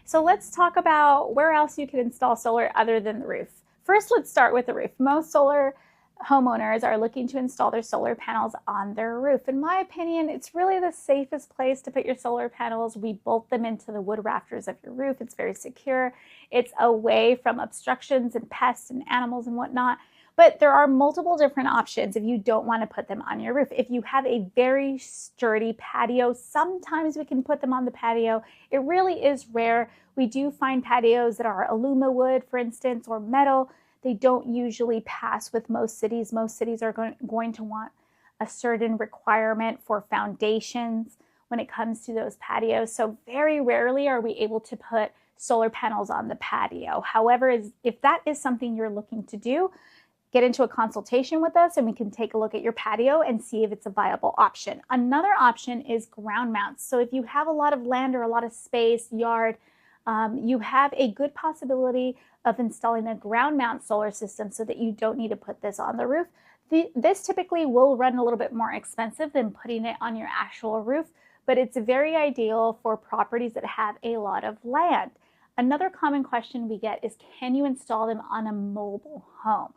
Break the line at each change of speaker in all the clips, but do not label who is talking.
So let's talk about where else you can install solar other than the roof. First, let's start with the roof. Most solar homeowners are looking to install their solar panels on their roof. In my opinion, it's really the safest place to put your solar panels. We bolt them into the wood rafters of your roof. It's very secure. It's away from obstructions and pests and animals and whatnot. But there are multiple different options if you don't want to put them on your roof. If you have a very sturdy patio, sometimes we can put them on the patio. It really is rare. We do find patios that are aluma wood, for instance, or metal. They don't usually pass with most cities. Most cities are going to want a certain requirement for foundations when it comes to those patios. So very rarely are we able to put solar panels on the patio. However, if that is something you're looking to do, get into a consultation with us and we can take a look at your patio and see if it's a viable option. Another option is ground mounts. So if you have a lot of land or a lot of space, yard, you have a good possibility of installing a ground mount solar system so that you don't need to put this on the roof. This typically will run a little bit more expensive than putting it on your actual roof, but it's very ideal for properties that have a lot of land. Another common question we get is, can you install them on a mobile home?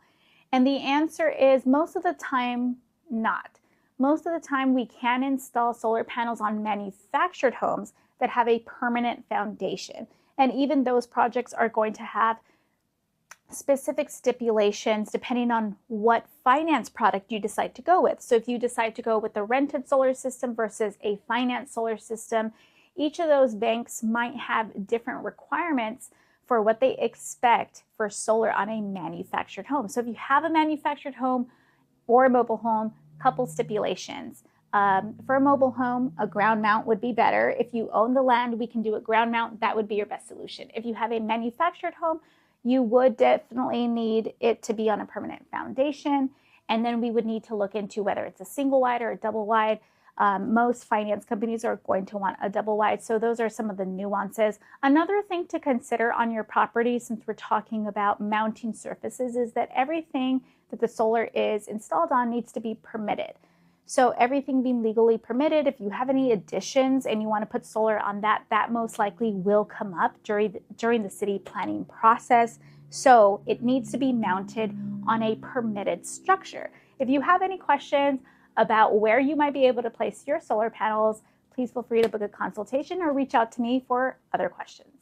And the answer is most of the time, not. Most of the time we can install solar panels on manufactured homes that have a permanent foundation. And even those projects are going to have specific stipulations depending on what finance product you decide to go with. So if you decide to go with the rented solar system versus a finance solar system, each of those banks might have different requirements for what they expect for solar on a manufactured home. So if you have a manufactured home or a mobile home, couple stipulations. For a mobile home, a ground mount would be better. If you own the land, we can do a ground mount. That would be your best solution. If you have a manufactured home, you would definitely need it to be on a permanent foundation. And then we would need to look into whether it's a single wide or a double wide. Most finance companies are going to want a double wide. So those are some of the nuances. Another thing to consider on your property, since we're talking about mounting surfaces, is that everything that the solar is installed on needs to be permitted. So everything being legally permitted, if you have any additions and you want to put solar on that, that most likely will come up during the city planning process. So it needs to be mounted on a permitted structure. If you have any questions about where you might be able to place your solar panels, please feel free to book a consultation or reach out to me for other questions.